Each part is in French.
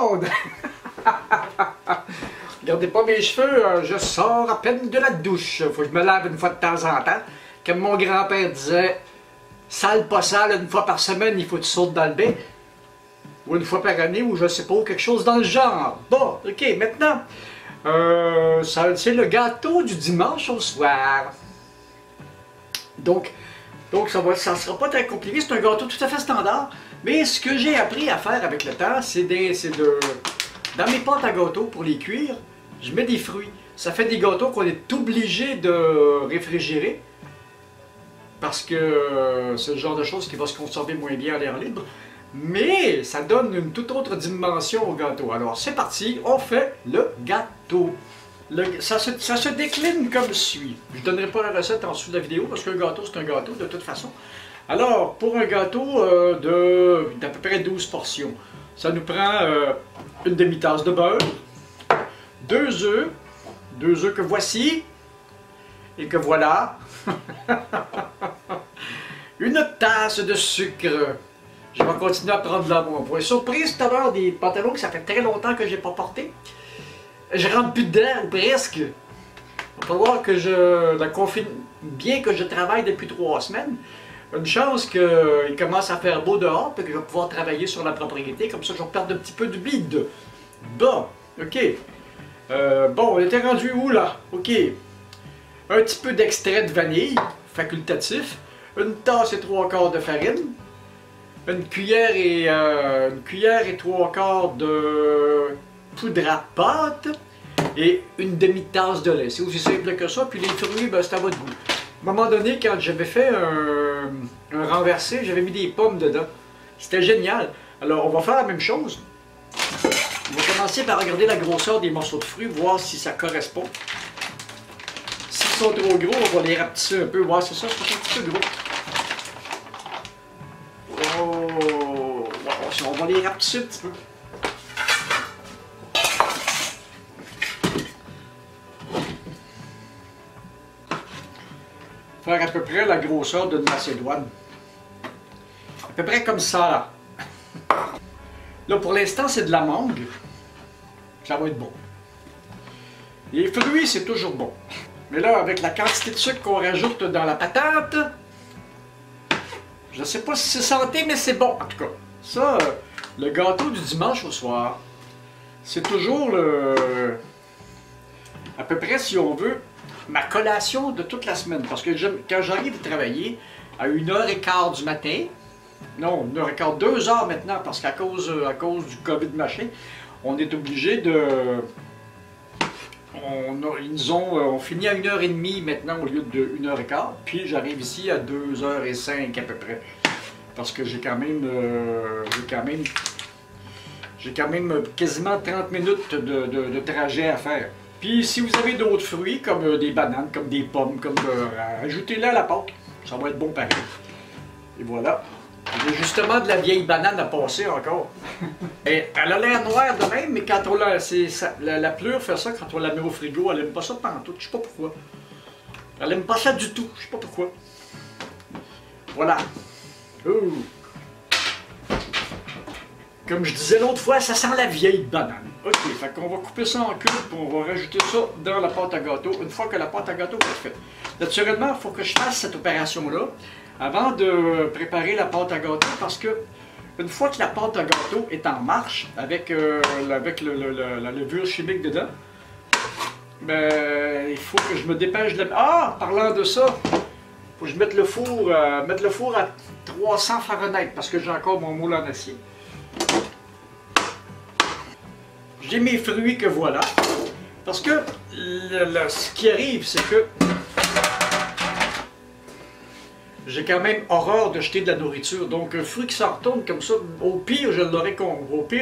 monde! Regardez pas mes cheveux, je sors à peine de la douche. Faut que je me lave une fois de temps en temps. Comme mon grand-père disait, sale pas sale, une fois par semaine, il faut que tu sautes dans le bain. Ou une fois par année, ou je sais pas, quelque chose dans le genre. Bon, ok, maintenant, c'est le gâteau du dimanche au soir. Donc ça sera pas très compliqué, c'est un gâteau tout à fait standard. Mais ce que j'ai appris à faire avec le temps, dans mes pâtes à gâteau, pour les cuire, je mets des fruits. Ça fait des gâteaux qu'on est obligé de réfrigérer. Parce que c'est le genre de choses qui va se conserver moins bien à l'air libre. Mais ça donne une toute autre dimension au gâteau. Alors c'est parti, on fait le gâteau. Ça se décline comme suit. Je ne donnerai pas la recette en dessous de la vidéo parce qu'un gâteau c'est un gâteau de toute façon. Alors pour un gâteau d'à peu près 12 portions, ça nous prend une demi-tasse de beurre, 2 œufs que voici et que voilà, une tasse de sucre. Je vais continuer à prendre là mon poids. Surprise tout à l'heure des pantalons que ça fait très longtemps que je n'ai pas porté. Je rentre plus dedans, ou presque. Il va falloir que bien que je travaille depuis 3 semaines, une chance qu'il commence à faire beau dehors, et que je vais pouvoir travailler sur la propriété, comme ça je vais perdre un petit peu de bide. Bon, ok. Bon, on était rendu où là? Ok. Un petit peu d'extrait de vanille, facultatif. Une tasse et 3/4 de farine. Une cuillère et 3/4 de poudre à pâte et une demi-tasse de lait. C'est aussi simple que ça. Puis les fruits, ben, c'est à votre goût. À un moment donné, quand j'avais fait un renversé, j'avais mis des pommes dedans. C'était génial. Alors, on va faire la même chose. On va commencer par regarder la grosseur des morceaux de fruits, voir si ça correspond. S'ils sont trop gros, on va les rapetisser un peu. Ouais, c'est ça, c'est un petit peu gros. Oh, on va les rapetisser un petit peu. Faire à peu près la grosseur d'une macédoine. À peu près comme ça, là. Là, pour l'instant, c'est de la mangue. Ça va être bon. Les fruits, c'est toujours bon. Mais là, avec la quantité de sucre qu'on rajoute dans la patate, je ne sais pas si c'est santé, mais c'est bon, en tout cas. Ça, le gâteau du dimanche au soir, c'est toujours à peu près, si on veut, ma collation de toute la semaine. Parce que quand j'arrive à travailler à 1h15 du matin, non, 1h15, 2h maintenant, parce qu'à cause du COVID machin, on est obligé de... On finit à 1h30 maintenant au lieu de 1h15, puis j'arrive ici à 2h05 à peu près. Parce que j'ai quand même quasiment 30 minutes de trajet à faire. Puis si vous avez d'autres fruits, comme des bananes, comme des pommes, ajoutez-les à la pâte. Ça va être bon pareil. Et voilà. J'ai justement de la vieille banane à passer encore. Et elle a l'air noire de même, mais quand on la pleure fait ça quand on la met au frigo, elle aime pas ça pantoute, je sais pas pourquoi. Elle aime pas ça du tout, je sais pas pourquoi. Voilà. Ouh. Comme je disais l'autre fois, ça sent la vieille banane. Ok, fait qu'on va couper ça en cubes et on va rajouter ça dans la pâte à gâteau une fois que la pâte à gâteau est faite. Naturellement, il faut que je fasse cette opération-là avant de préparer la pâte à gâteau parce que une fois que la pâte à gâteau est en marche avec la levure chimique dedans, ben, il faut que je me dépêche de la... Ah! Parlant de ça, il faut que je mette le four à 300 Fahrenheit parce que j'ai encore mon moule en acier. J'ai mes fruits que voilà. Parce que ce qui arrive, c'est que j'ai quand même horreur de jeter de la nourriture. Donc un fruit qui s'en retourne comme ça, au pire,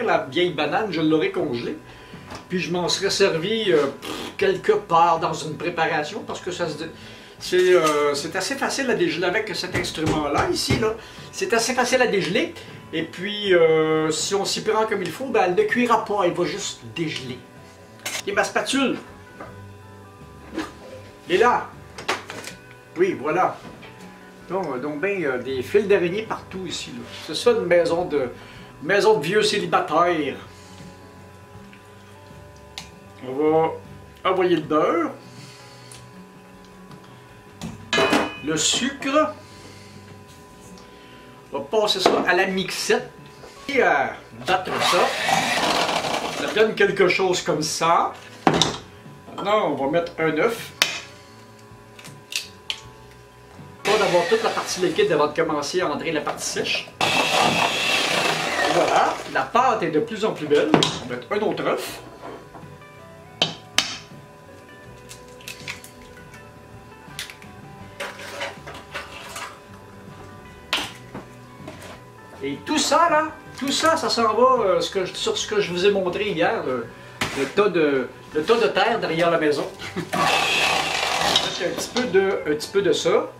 la vieille banane, je l'aurais congelée. Puis je m'en serais servi quelque part dans une préparation parce que c'est assez facile à dégeler avec cet instrument-là, ici, là. C'est assez facile à dégeler. Et puis, si on s'y prend comme il faut, ben, elle ne cuira pas, elle va juste dégeler. Et ma spatule. Elle est là. Oui, voilà. Donc ben, des fils d'araignée partout ici. C'est ça une maison de vieux célibataires. On va envoyer le beurre, le sucre, on va passer ça à la mixette et battre ça. Ça donne quelque chose comme ça. Maintenant, on va mettre un œuf. Pas d'avoir toute la partie liquide avant de commencer à entrer la partie sèche. Et voilà, la pâte est de plus en plus belle. On va mettre un autre œuf. Et tout ça, là, ça s'en va sur ce que je vous ai montré hier, le tas de terre derrière la maison. Un petit peu de ça.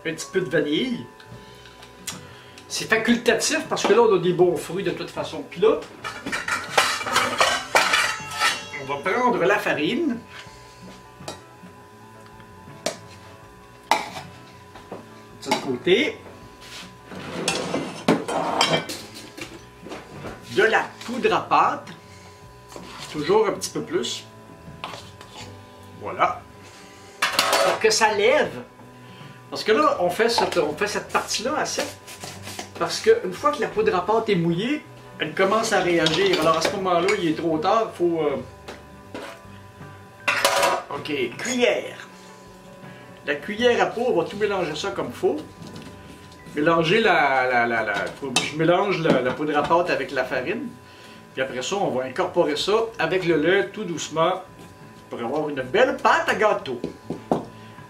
Un petit peu de vanille. C'est facultatif parce que là, on a des bons fruits de toute façon. Puis là, on va prendre la farine. De côté, de la poudre à pâte, toujours un petit peu plus, voilà, pour que ça lève, parce que là on fait cette partie-là à sec, parce qu'une fois que la poudre à pâte est mouillée, elle commence à réagir, alors à ce moment-là il est trop tard, il faut, ok, cuillère. La cuillère à peau, on va tout mélanger ça comme il faut. Mélanger faut que je mélange la poudre à pâte avec la farine. Puis après ça, on va incorporer ça avec le lait tout doucement pour avoir une belle pâte à gâteau.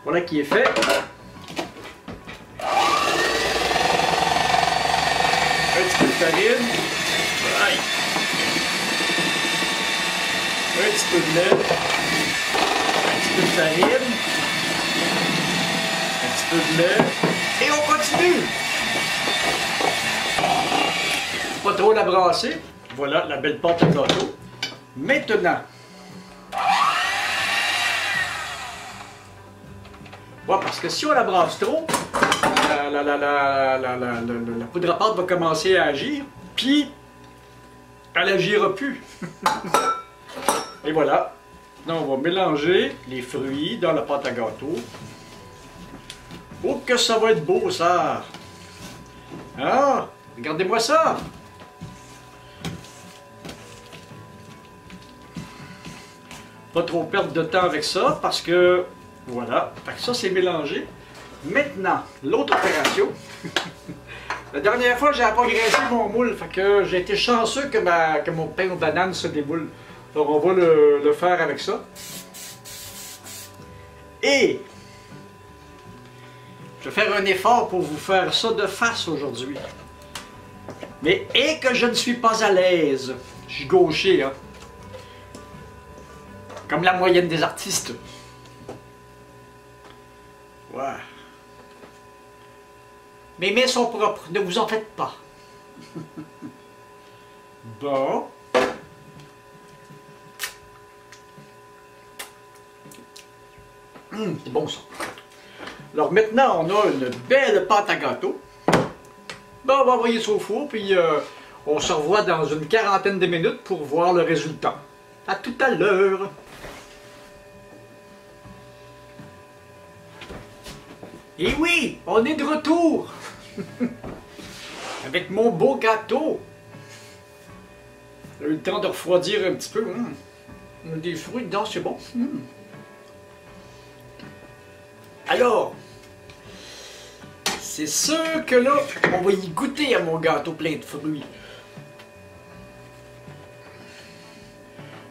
Voilà qui est fait. Un petit peu de farine. Aïe. Un petit peu de lait. Un petit peu de farine. De lait. Et on continue! Pas trop la brasser. Voilà la belle pâte à gâteau. Maintenant, ouais, parce que si on la brasse trop, la poudre à pâte va commencer à agir, puis elle n'agira plus. Et voilà. Donc on va mélanger les fruits dans la pâte à gâteau. Oh, que ça va être beau, ça! Ah! Regardez-moi ça! Pas trop perdre de temps avec ça, parce que... Voilà. Fait que ça, c'est mélangé. Maintenant, l'autre opération. La dernière fois, j'avais pas graissé mon moule, fait que j'ai été chanceux que mon pain aux bananes se déboule. Donc, on va le faire avec ça. Et... je vais faire un effort pour vous faire ça de face aujourd'hui. Mais, et que je ne suis pas à l'aise. Je suis gaucher, hein. Comme la moyenne des artistes. Ouais. Mes mains sont propres, ne vous en faites pas. Bon. C'est bon ça. Alors maintenant, on a une belle pâte à gâteau. Ben, on va envoyer ça au four, puis on se revoit dans une quarantaine de minutes pour voir le résultat. À tout à l'heure. Et oui, on est de retour. Avec mon beau gâteau. J'ai eu le temps de refroidir un petit peu. Des fruits dedans, c'est bon. Alors, c'est sûr que là, on va y goûter à mon gâteau plein de fruits.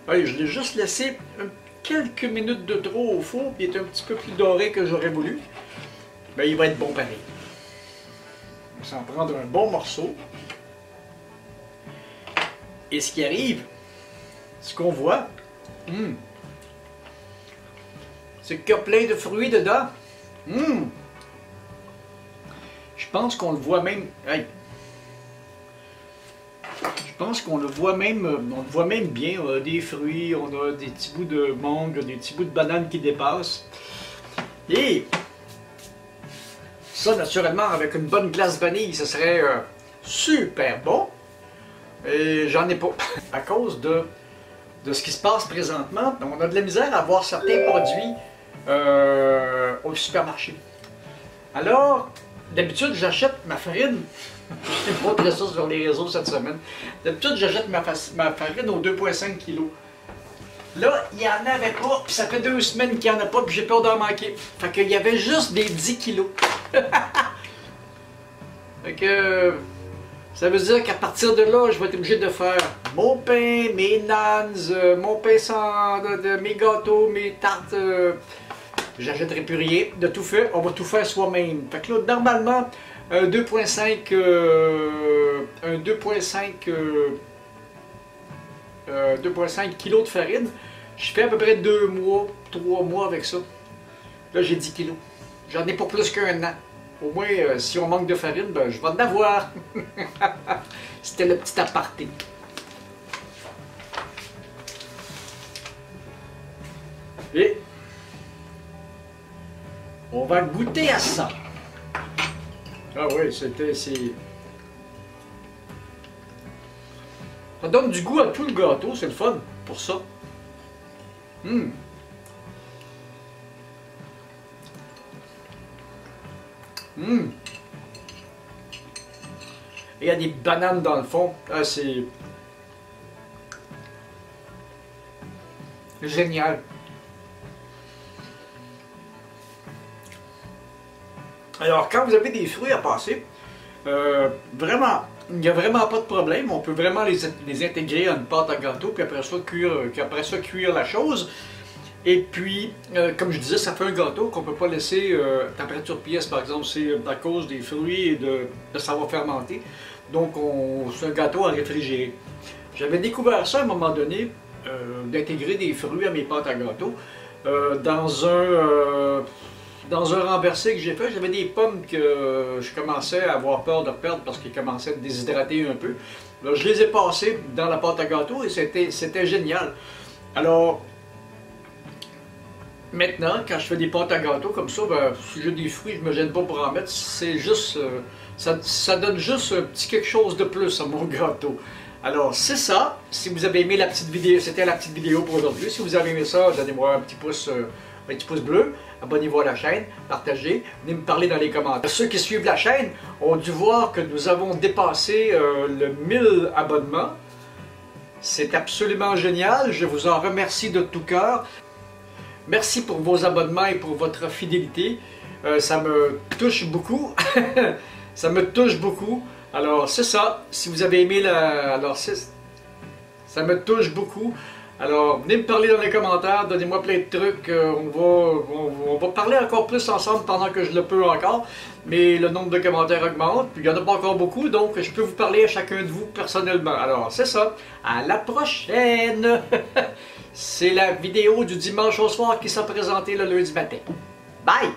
Ouais, je l'ai juste laissé quelques minutes de trop au four, puis il est un petit peu plus doré que j'aurais voulu. Ben, il va être bon pareil. On va s'en prendre un bon morceau. Et ce qui arrive, ce qu'on voit, c'est qu'il y a plein de fruits dedans. Je pense qu'on le voit même. Hey. Je pense qu'on le voit même. On le voit même bien. On a des fruits, on a des petits bouts de mangue, des petits bouts de banane qui dépassent. Et Ça, naturellement, avec une bonne glace vanille, ce serait super bon. Et j'en ai pas. À cause de ce qui se passe présentement, on a de la misère à avoir certains produits au supermarché. Alors, d'habitude, j'achète ma farine. J'ai montré ça sur les réseaux cette semaine. D'habitude, j'achète ma farine aux 2,5 kg. Là, il n'y en avait pas, puis ça fait 2 semaines qu'il n'y en a pas, puis j'ai peur d'en manquer. Fait qu'il y avait juste des 10 kilos. Fait que ça veut dire qu'à partir de là, je vais être obligé de faire mon pain, mes naans, mon pain sans, mes gâteaux, mes tartes. J'achèterai plus rien, de tout fait, on va tout faire soi-même. Fait que là, normalement, un 2,5 kg de farine, je fais à peu près 2 mois, 3 mois avec ça. Là, j'ai 10 kilos. J'en ai pas plus qu'un an. Au moins, si on manque de farine, ben, je vais en avoir. C'était le petit aparté. Et on va goûter à ça. Ah oui, c'est... Ça donne du goût à tout le gâteau, c'est le fun pour ça. Il y a des bananes dans le fond. Ah, c'est génial. Alors, quand vous avez des fruits à passer, vraiment, il n'y a vraiment pas de problème. On peut vraiment les intégrer à une pâte à gâteau, puis après ça, cuire la chose. Et puis, comme je disais, ça fait un gâteau qu'on ne peut pas laisser température pièce, par exemple, c'est à cause des fruits et de savoir fermenter. Donc, c'est un gâteau à réfrigérer. J'avais découvert ça à un moment donné, d'intégrer des fruits à mes pâtes à gâteau, dans un renversé que j'ai fait. J'avais des pommes que je commençais à avoir peur de perdre parce qu'elles commençaient à déshydrater un peu. Là, je les ai passées dans la pâte à gâteau et c'était génial. Alors, maintenant, quand je fais des pâtes à gâteau comme ça, ben, si j'ai des fruits, je ne me gêne pas pour en mettre. C'est juste, ça donne juste un petit quelque chose de plus à mon gâteau. Alors, c'est ça. Si vous avez aimé la petite vidéo, c'était la petite vidéo pour aujourd'hui. Si vous avez aimé ça, donnez-moi un petit pouce bleu. Abonnez-vous à la chaîne, partagez, venez me parler dans les commentaires. Ceux qui suivent la chaîne ont dû voir que nous avons dépassé le 1000 abonnements. C'est absolument génial. Je vous en remercie de tout cœur. Merci pour vos abonnements et pour votre fidélité. Ça me touche beaucoup. Ça me touche beaucoup. Alors, c'est ça. Si vous avez aimé ça me touche beaucoup. Alors, venez me parler dans les commentaires. Donnez-moi plein de trucs. On va parler encore plus ensemble pendant que je le peux encore. Mais le nombre de commentaires augmente. Puis, il n'y en a pas encore beaucoup. Donc, je peux vous parler à chacun de vous personnellement. Alors, c'est ça. À la prochaine! C'est la vidéo du dimanche au soir qui s'est présentée le lundi matin. Bye!